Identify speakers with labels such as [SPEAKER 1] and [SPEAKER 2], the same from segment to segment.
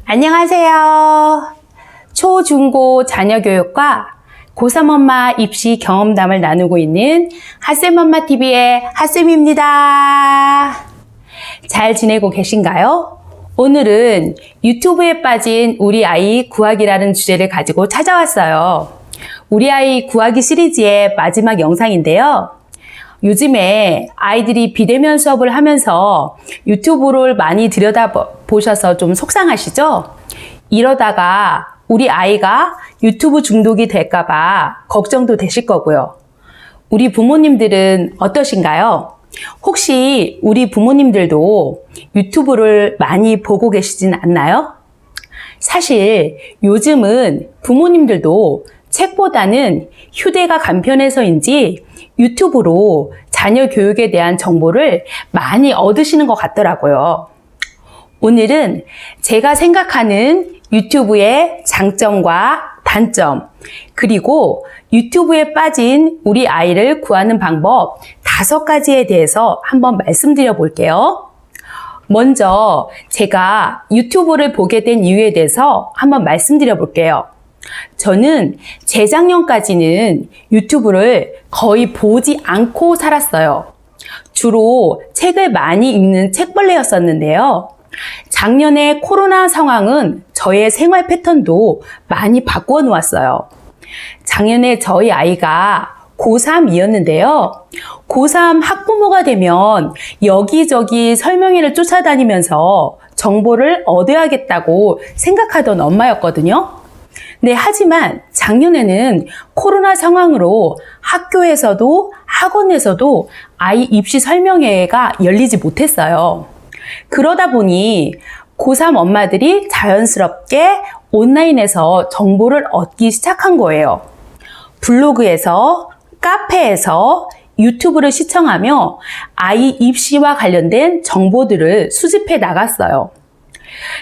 [SPEAKER 1] 안녕하세요. 초, 중, 고 자녀교육과 고3 엄마 입시 경험담을 나누고 있는 핫쌤엄마TV의 핫쌤입니다. 잘 지내고 계신가요? 오늘은 유튜브에 빠진 우리 아이 구하기라는 주제를 가지고 찾아왔어요. 우리 아이 구하기 시리즈의 마지막 영상인데요. 요즘에 아이들이 비대면 수업을 하면서 유튜브를 많이 들여다보셔서 좀 속상하시죠? 이러다가 우리 아이가 유튜브 중독이 될까봐 걱정도 되실 거고요. 우리 부모님들은 어떠신가요? 혹시 우리 부모님들도 유튜브를 많이 보고 계시진 않나요? 사실 요즘은 부모님들도 책보다는 휴대가 간편해서인지 유튜브로 자녀 교육에 대한 정보를 많이 얻으시는 것 같더라고요. 오늘은 제가 생각하는 유튜브의 장점과 단점, 그리고 유튜브에 빠진 우리 아이를 구하는 방법 5가지에 대해서 한번 말씀드려 볼게요. 먼저 제가 유튜브를 보게 된 이유에 대해서 한번 말씀드려 볼게요. 저는 재작년까지는 유튜브를 거의 보지 않고 살았어요. 주로 책을 많이 읽는 책벌레였었는데요. 작년에 코로나 상황은 저의 생활 패턴도 많이 바꾸어 놓았어요. 작년에 저희 아이가 고3이었는데요. 고3 학부모가 되면 여기저기 설명회를 쫓아다니면서 정보를 얻어야겠다고 생각하던 엄마였거든요. 네, 하지만 작년에는 코로나 상황으로 학교에서도 학원에서도 아이 입시 설명회가 열리지 못했어요. 그러다 보니 고3 엄마들이 자연스럽게 온라인에서 정보를 얻기 시작한 거예요. 블로그에서, 카페에서, 유튜브를 시청하며 아이 입시와 관련된 정보들을 수집해 나갔어요.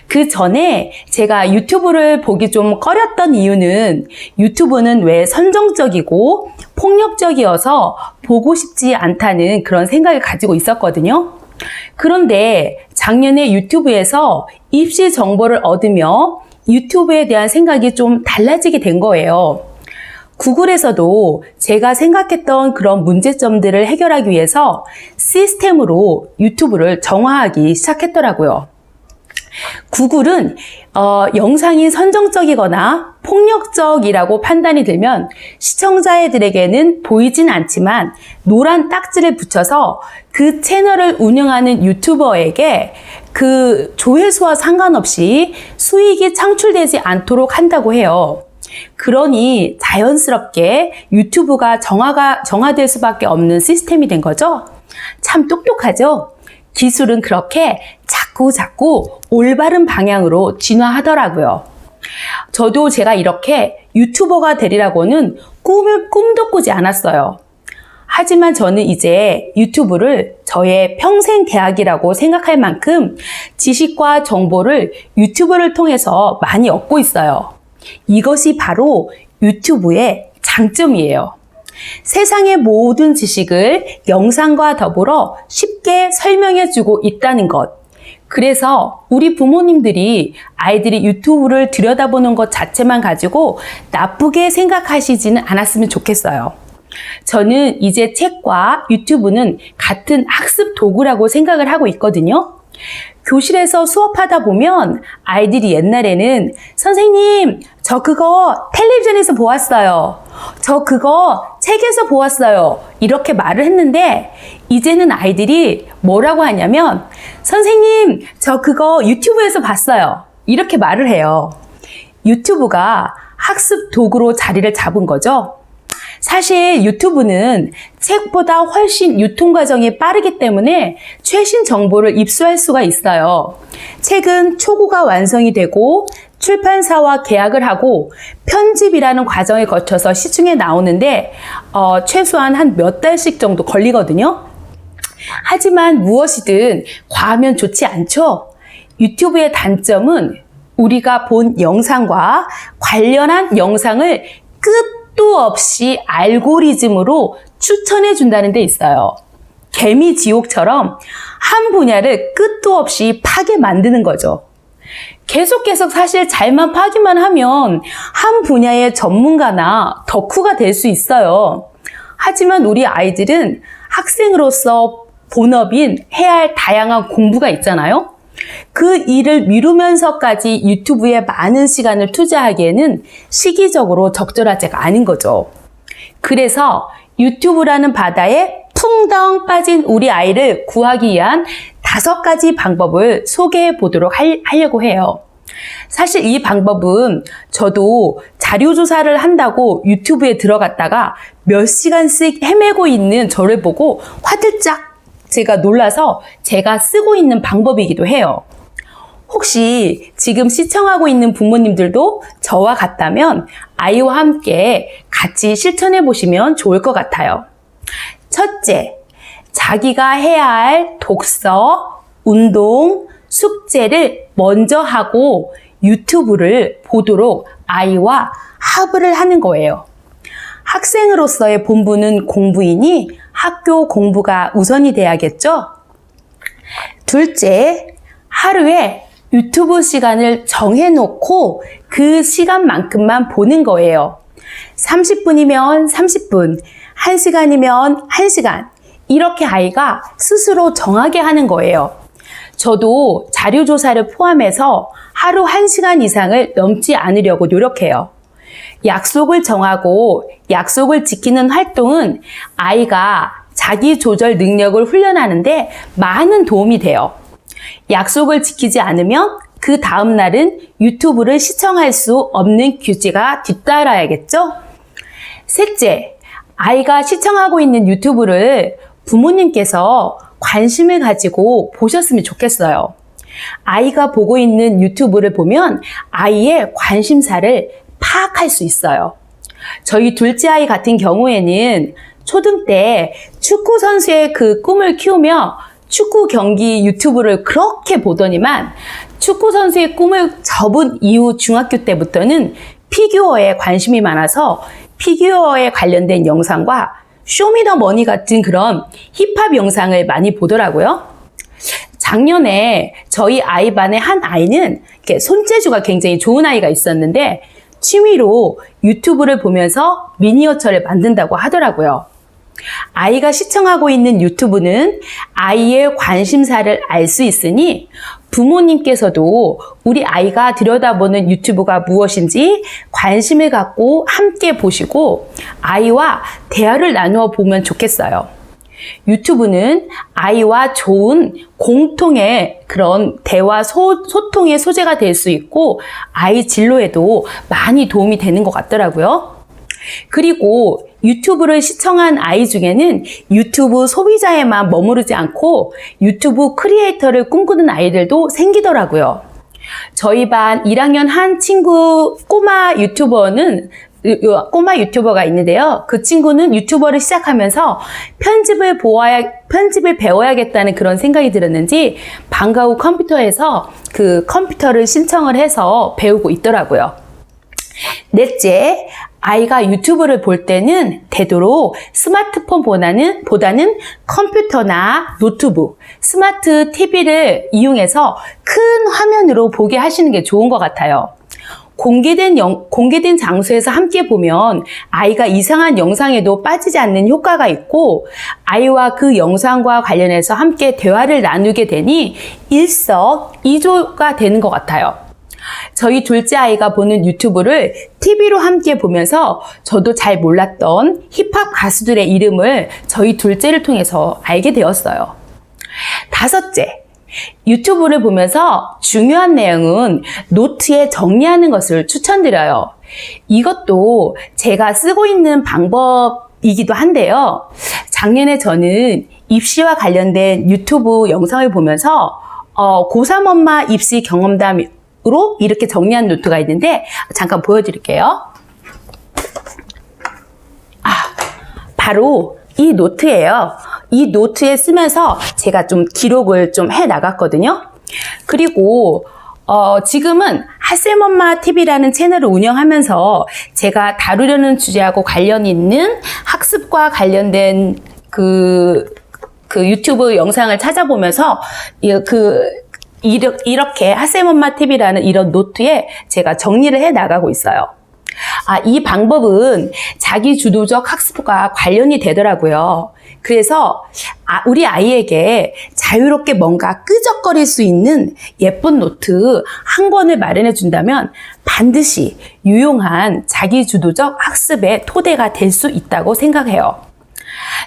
[SPEAKER 1] 그 전에 제가 유튜브를 보기 좀 꺼렸던 이유는 유튜브는 왜 선정적이고 폭력적이어서 보고 싶지 않다는 그런 생각을 가지고 있었거든요. 그런데 작년에 유튜브에서 입시 정보를 얻으며 유튜브에 대한 생각이 좀 달라지게 된 거예요. 구글에서도 제가 생각했던 그런 문제점들을 해결하기 위해서 시스템으로 유튜브를 정화하기 시작했더라고요. 구글은 영상이 선정적이거나 폭력적이라고 판단이 들면 시청자들에게는 보이진 않지만 노란 딱지를 붙여서 그 채널을 운영하는 유튜버에게 그 조회수와 상관없이 수익이 창출되지 않도록 한다고 해요. 그러니 자연스럽게 유튜브가 정화될 수밖에 없는 시스템이 된 거죠. 참 똑똑하죠? 기술은 그렇게 자꾸 올바른 방향으로 진화하더라고요. 저도 제가 이렇게 유튜버가 되리라고는 꿈도 꾸지 않았어요. 하지만 저는 이제 유튜브를 저의 평생 계약이라고 생각할 만큼 지식과 정보를 유튜브를 통해서 많이 얻고 있어요. 이것이 바로 유튜브의 장점이에요. 세상의 모든 지식을 영상과 더불어 쉽게 설명해주고 있다는 것. 그래서 우리 부모님들이 아이들이 유튜브를 들여다보는 것 자체만 가지고 나쁘게 생각하시지는 않았으면 좋겠어요. 저는 이제 책과 유튜브는 같은 학습 도구라고 생각을 하고 있거든요. 교실에서 수업하다 보면 아이들이 옛날에는 선생님, 저 그거 텔레비전에서 보았어요. 저 그거 책에서 보았어요. 이렇게 말을 했는데 이제는 아이들이 뭐라고 하냐면 선생님, 저 그거 유튜브에서 봤어요. 이렇게 말을 해요. 유튜브가 학습 도구로 자리를 잡은 거죠. 사실 유튜브는 책보다 훨씬 유통 과정이 빠르기 때문에 최신 정보를 입수할 수가 있어요. 책은 초고가 완성이 되고 출판사와 계약을 하고 편집이라는 과정을 거쳐서 시중에 나오는데 최소한 한 몇 달씩 정도 걸리거든요. 하지만 무엇이든 과하면 좋지 않죠? 유튜브의 단점은 우리가 본 영상과 관련한 영상을 끝도 없이 알고리즘으로 추천해 준다는 데 있어요. 개미 지옥처럼 한 분야를 끝도 없이 파게 만드는 거죠. 계속 사실 잘만 파기만 하면 한 분야의 전문가나 덕후가 될 수 있어요. 하지만 우리 아이들은 학생으로서 본업인 해야 할 다양한 공부가 있잖아요. 그 일을 미루면서까지 유튜브에 많은 시간을 투자하기에는 시기적으로 적절하지가 않은 거죠. 그래서 유튜브라는 바다에 풍덩 빠진 우리 아이를 구하기 위한 5가지 방법을 소개해 보도록 하려고 해요. 사실 이 방법은 저도 자료조사를 한다고 유튜브에 들어갔다가 몇 시간씩 헤매고 있는 저를 보고 화들짝 제가 놀라서 제가 쓰고 있는 방법이기도 해요. 혹시 지금 시청하고 있는 부모님들도 저와 같다면 아이와 함께 같이 실천해 보시면 좋을 것 같아요. 첫째, 자기가 해야 할 독서, 운동, 숙제를 먼저 하고 유튜브를 보도록 아이와 합의를 하는 거예요. 학생으로서의 본분은 공부이니 학교 공부가 우선이 돼야겠죠? 둘째, 하루에 유튜브 시간을 정해놓고 그 시간만큼만 보는 거예요. 30분이면 30분, 1시간이면 1시간, 이렇게 아이가 스스로 정하게 하는 거예요. 저도 자료조사를 포함해서 하루 1시간 이상을 넘지 않으려고 노력해요. 약속을 정하고 약속을 지키는 활동은 아이가 자기 조절 능력을 훈련하는데 많은 도움이 돼요. 약속을 지키지 않으면 그 다음 날은 유튜브를 시청할 수 없는 규제가 뒤따라야겠죠? 셋째, 아이가 시청하고 있는 유튜브를 부모님께서 관심을 가지고 보셨으면 좋겠어요. 아이가 보고 있는 유튜브를 보면 아이의 관심사를 파악할 수 있어요. 저희 둘째 아이 같은 경우에는 초등 때 축구 선수의 그 꿈을 키우며 축구 경기 유튜브를 그렇게 보더니만 축구 선수의 꿈을 접은 이후 중학교 때부터는 피규어에 관심이 많아서 피규어에 관련된 영상과 쇼미더머니 같은 그런 힙합 영상을 많이 보더라고요. 작년에 저희 아이 반의 한 아이는 손재주가 굉장히 좋은 아이가 있었는데 취미로 유튜브를 보면서 미니어처를 만든다고 하더라고요. 아이가 시청하고 있는 유튜브는 아이의 관심사를 알 수 있으니 부모님께서도 우리 아이가 들여다보는 유튜브가 무엇인지 관심을 갖고 함께 보시고 아이와 대화를 나누어 보면 좋겠어요. 유튜브는 아이와 좋은 공통의 그런 대화 소통의 소재가 될 수 있고 아이 진로에도 많이 도움이 되는 것 같더라고요. 그리고 유튜브를 시청한 아이 중에는 유튜브 소비자에만 머무르지 않고 유튜브 크리에이터를 꿈꾸는 아이들도 생기더라고요. 저희 반 1학년 한 친구 꼬마 유튜버가 있는데요. 그 친구는 유튜버를 시작하면서 편집을 배워야겠다는 그런 생각이 들었는지 방과 후 컴퓨터에서 그 컴퓨터를 신청을 해서 배우고 있더라고요. 넷째, 아이가 유튜브를 볼 때는 되도록 스마트폰보다는 컴퓨터나 노트북, 스마트 TV를 이용해서 큰 화면으로 보게 하시는 게 좋은 것 같아요. 공개된 장소에서 함께 보면 아이가 이상한 영상에도 빠지지 않는 효과가 있고 아이와 그 영상과 관련해서 함께 대화를 나누게 되니 일석이조가 되는 것 같아요. 저희 둘째 아이가 보는 유튜브를 TV로 함께 보면서 저도 잘 몰랐던 힙합 가수들의 이름을 저희 둘째를 통해서 알게 되었어요. 다섯째, 유튜브를 보면서 중요한 내용은 노트에 정리하는 것을 추천드려요. 이것도 제가 쓰고 있는 방법이기도 한데요. 작년에 저는 입시와 관련된 유튜브 영상을 보면서 고3 엄마 입시 경험담으로 이렇게 정리한 노트가 있는데 잠깐 보여드릴게요. 바로 이 노트예요. 이 노트에 쓰면서 제가 좀 기록을 좀 해 나갔거든요. 그리고 지금은 핫쌤엄마 TV라는 채널을 운영하면서 제가 다루려는 주제하고 관련 있는 학습과 관련된 그 유튜브 영상을 찾아보면서 이렇게 하쌤엄마 팁이라는 이런 노트에 제가 정리를 해 나가고 있어요. 이 방법은 자기 주도적 학습과 관련이 되더라고요. 그래서 우리 아이에게 자유롭게 뭔가 끄적거릴 수 있는 예쁜 노트 한 권을 마련해 준다면 반드시 유용한 자기 주도적 학습의 토대가 될 수 있다고 생각해요.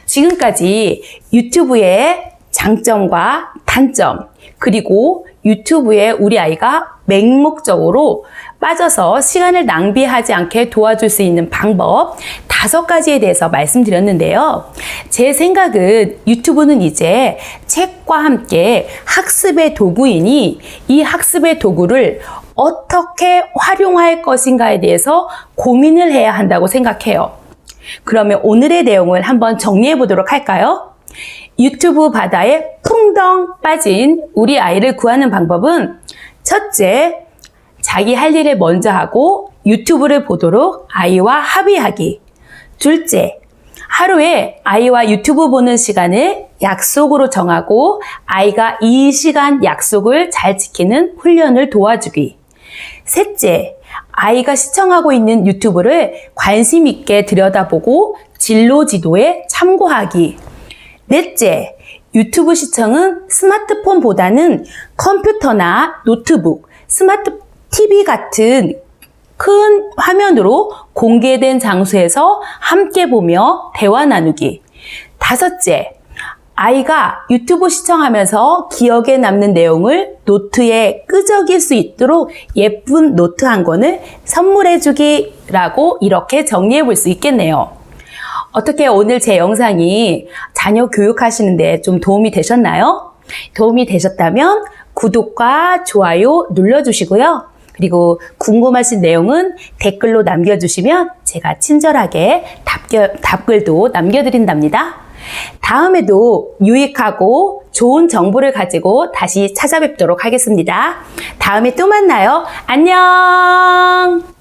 [SPEAKER 1] 지금까지 유튜브의 장점과 단점, 그리고 유튜브에 우리 아이가 맹목적으로 빠져서 시간을 낭비하지 않게 도와줄 수 있는 방법 5가지에 대해서 말씀드렸는데요. 제 생각은 유튜브는 이제 책과 함께 학습의 도구이니 이 학습의 도구를 어떻게 활용할 것인가에 대해서 고민을 해야 한다고 생각해요. 그러면 오늘의 내용을 한번 정리해 보도록 할까요? 유튜브 바다에 풍덩 빠진 우리 아이를 구하는 방법은 첫째, 자기 할 일을 먼저 하고 유튜브를 보도록 아이와 합의하기. 둘째, 하루에 아이와 유튜브 보는 시간을 약속으로 정하고 아이가 이 시간 약속을 잘 지키는 훈련을 도와주기. 셋째, 아이가 시청하고 있는 유튜브를 관심 있게 들여다보고 진로 지도에 참고하기. 넷째, 유튜브 시청은 스마트폰보다는 컴퓨터나 노트북, 스마트 TV 같은 큰 화면으로 공개된 장소에서 함께 보며 대화 나누기. 다섯째, 아이가 유튜브 시청하면서 기억에 남는 내용을 노트에 끄적일 수 있도록 예쁜 노트 한 권을 선물해 주기라고 이렇게 정리해 볼 수 있겠네요. 어떻게 오늘 제 영상이 자녀 교육하시는데 좀 도움이 되셨나요? 도움이 되셨다면 구독과 좋아요 눌러주시고요. 그리고 궁금하신 내용은 댓글로 남겨주시면 제가 친절하게 답글도 남겨드린답니다. 다음에도 유익하고 좋은 정보를 가지고 다시 찾아뵙도록 하겠습니다. 다음에 또 만나요. 안녕!